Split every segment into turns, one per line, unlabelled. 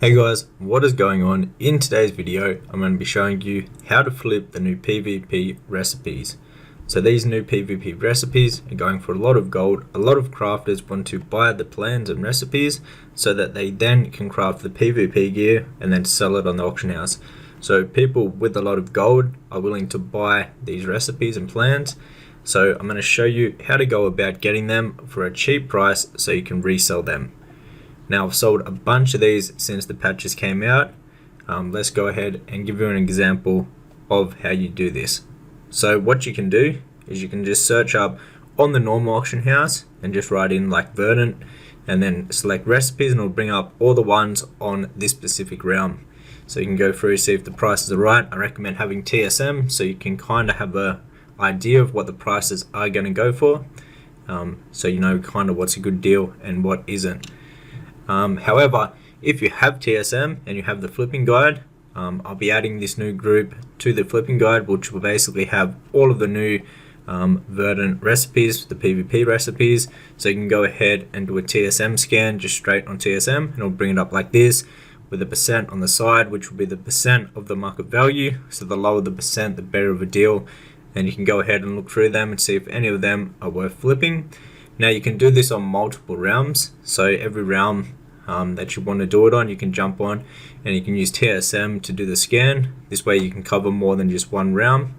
Hey guys, what is going on? In today's video, I'm going to be showing you how to flip the new PvP recipes. So these new PvP recipes are going for a lot of gold. A lot of crafters want to buy the plans and recipes so that they then can craft the PvP gear and then sell it on the auction house. So people with a lot of gold are willing to buy these recipes and plans. So I'm going to show you how to go about getting them for a cheap price so you can resell them. Now I've sold a bunch of these since the patches came out. Let's go ahead and give you an example of how you do this. So what you can do is you can just search up on the normal auction house and just write in like Verdant and then select recipes, and it'll bring up all the ones on this specific realm. So you can go through, see if the prices are right. I recommend having TSM so you can kind of have an idea of what the prices are going to go for. So you know kind of what's a good deal and what isn't. However, if you have TSM and you have the flipping guide, I'll be adding this new group to the flipping guide, which will basically have all of the new Verdant recipes, the PvP recipes. So you can go ahead and do a TSM scan just straight on TSM, and it'll bring it up like this with a percent on the side, which will be the percent of the market value. So the lower the percent, the better of a deal. And you can go ahead and look through them and see if any of them are worth flipping. Now you can do this on multiple realms. So every realm that you want to do it on, you can jump on and you can use TSM to do the scan. This way you can cover more than just one realm.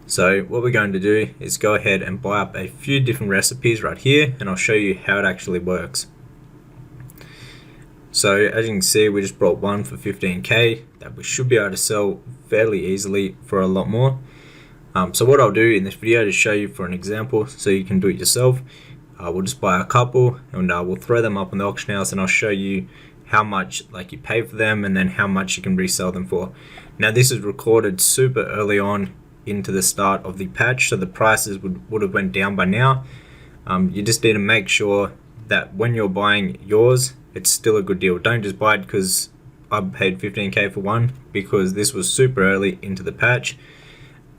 So what we're going to do is go ahead and buy up a few different recipes right here, and I'll show you how it actually works. So as you can see, we just brought one for 15k that we should be able to sell fairly easily for a lot more. So what I'll do in this video is show you for an example so you can do it yourself. We'll just buy a couple and we'll throw them up on the auction house, and I'll show you how much you pay for them and then how much you can resell them for. Now this is recorded super early on into the start of the patch, so the prices would have went down by now. You just need to make sure that when you're buying yours, it's still a good deal. Don't just buy it because I paid 15k for one, because this was super early into the patch,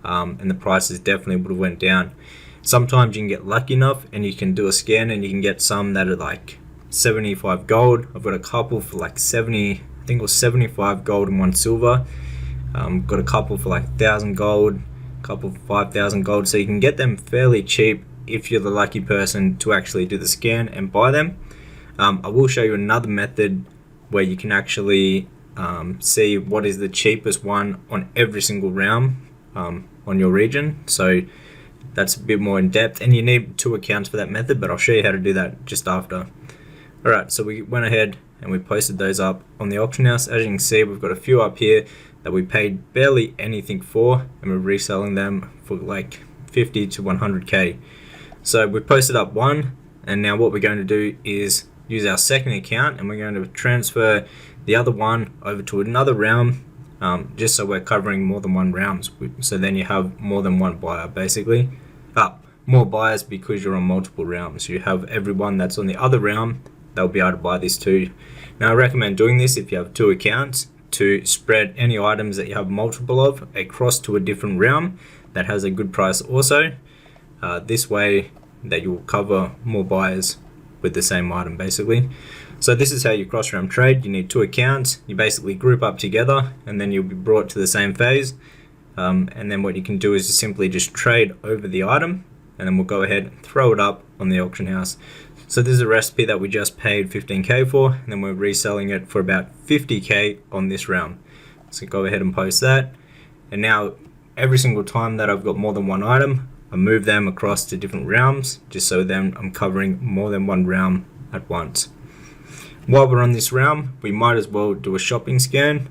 and the prices definitely would have went down. Sometimes you can get lucky enough and you can do a scan and you can get some that are like 75 gold. I've got a couple for like 70, I think it was 75 gold and 1 silver. Got a couple for like 1,000 gold, a couple for 5,000 gold. So you can get them fairly cheap if you're the lucky person to actually do the scan and buy them. I will show you another method where you can actually see what is the cheapest one on every single realm on your region. So that's a bit more in depth, and you need 2 accounts for that method, but I'll show you how to do that just after. Alright, so we went ahead and we posted those up on the auction house. As you can see, we've got a few up here that we paid barely anything for, and we're reselling them for like 50 to 100k. So we posted up one, and now what we're going to do is use our second account, and we're going to transfer the other one over to another realm, just so we're covering more than one rounds. So then you have more than one buyer basically. More buyers because you're on multiple realms. You have everyone that's on the other realm, they'll be able to buy this too. Now I recommend doing this if you have 2 accounts, to spread any items that you have multiple of across to a different realm that has a good price also. This way that you'll cover more buyers with the same item basically. So this is how you cross realm trade. You need 2 accounts, you basically group up together, and then you'll be brought to the same phase. And then what you can do is simply just trade over the item, and then we'll go ahead and throw it up on the auction house. So this is a recipe that we just paid 15k for, and then we're reselling it for about 50k on this round. So go ahead and post that. And now every single time that I've got more than one item, I move them across to different realms, just so then I'm covering more than one realm at once. While we're on this realm, we might as well do a shopping scan.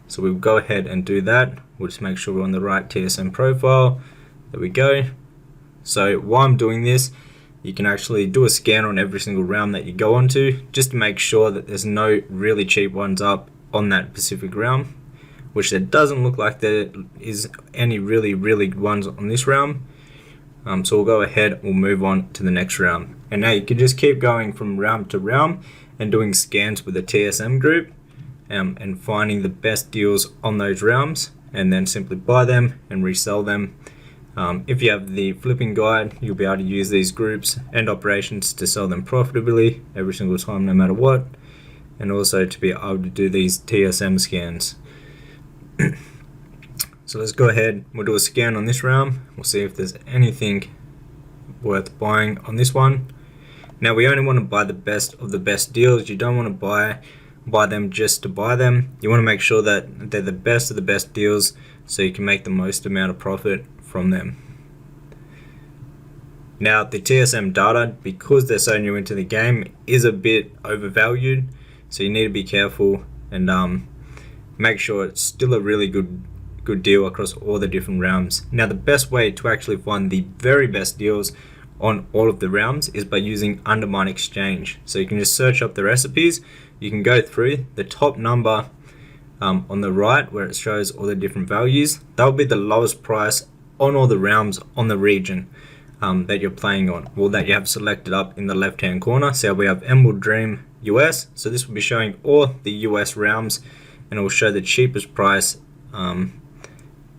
So we'll go ahead and do that. We'll just make sure we're on the right TSM profile. There we go. So while I'm doing this, you can actually do a scan on every single realm that you go onto, just to make sure that there's no really cheap ones up on that specific realm, which there doesn't look like there is any really good ones on this realm. So we'll go ahead, we'll move on to the next realm. And now you can just keep going from realm to realm and doing scans with the TSM group, and finding the best deals on those realms, and then simply buy them and resell them. If you have the flipping guide, you'll be able to use these groups and operations to sell them profitably every single time, no matter what. and also to be able to do these TSM scans. So let's go ahead, we'll do a scan on this realm, we'll see if there's anything worth buying on this one. Now we only want to buy the best of the best deals. You don't want to buy them just to buy them. You want to make sure that they're the best of the best deals so you can make the most amount of profit from them. Now the TSM data, because they're so new into the game, is a bit overvalued, so you need to be careful and make sure it's still a really good deal across all the different realms. Now the best way to actually find the very best deals on all of the realms is by using Undermine Exchange. So you can just search up the recipes, you can go through the top number on the right where it shows all the different values. That will be the lowest price on all the realms on the region that you're playing on, or that you have selected up in the left hand corner. So we have Emerald Dream US, so this will be showing all the US realms, and it will show the cheapest price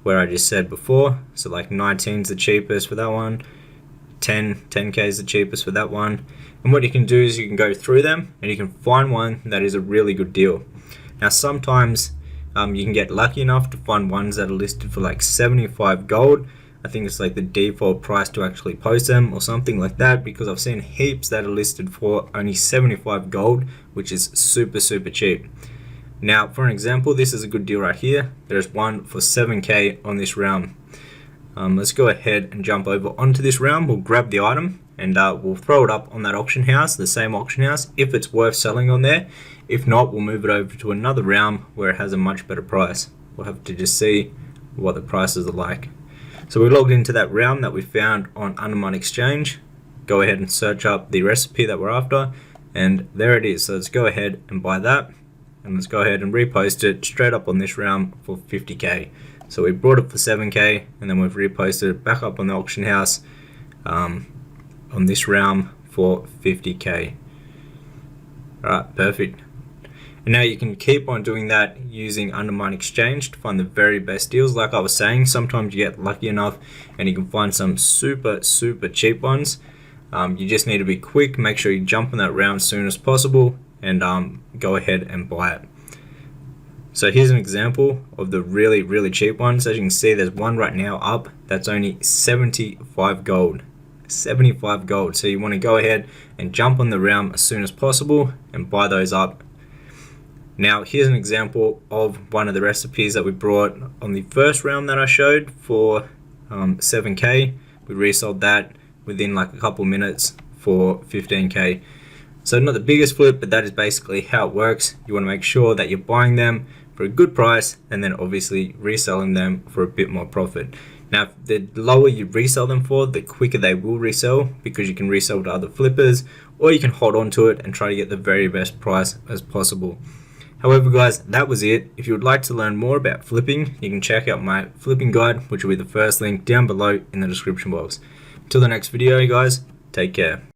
where I just said before. So like 19 is the cheapest for that one, 10k is the cheapest for that one. And what you can do is you can go through them and you can find one that is a really good deal. Now sometimes you can get lucky enough to find ones that are listed for like 75 gold. I think it's like the default price to actually post them or something like that, because I've seen heaps that are listed for only 75 gold, which is super cheap. Now for an example, this is a good deal right here. There's one for 7k on this realm. Let's go ahead and jump over onto this realm. We'll grab the item and we'll throw it up on that auction house, the same auction house, if it's worth selling on there. If not, we'll move it over to another realm where it has a much better price. We'll have to just see what the prices are like. So we logged into that realm that we found on Undermine Exchange. Go ahead and search up the recipe that we're after, and there it is. So let's go ahead and buy that, and let's go ahead and repost it straight up on this realm for 50k. So we brought it for 7k, and then we've reposted it back up on the auction house on this realm for 50k. Alright, perfect. And now you can keep on doing that using Undermine Exchange to find the very best deals. Like I was saying, sometimes you get lucky enough and you can find some super cheap ones. You just need to be quick, make sure you jump on that round as soon as possible, and go ahead and buy it. So here's an example of the really cheap ones. As you can see, there's one right now up that's only 75 gold. 75 gold. So you want to go ahead and jump on the realm as soon as possible and buy those up. Now here's an example of one of the recipes that we brought on the first round that I showed for 7k. We resold that within like a couple minutes for 15k. So not the biggest flip, but that is basically how it works. You want to make sure that you're buying them for a good price and then obviously reselling them for a bit more profit. Now the lower you resell them for, the quicker they will resell, because you can resell to other flippers, or you can hold on to it and try to get the very best price as possible. However guys, that was it. If you would like to learn more about flipping, you can check out my flipping guide, which will be the first link down below in the description box. Until the next video guys, take care.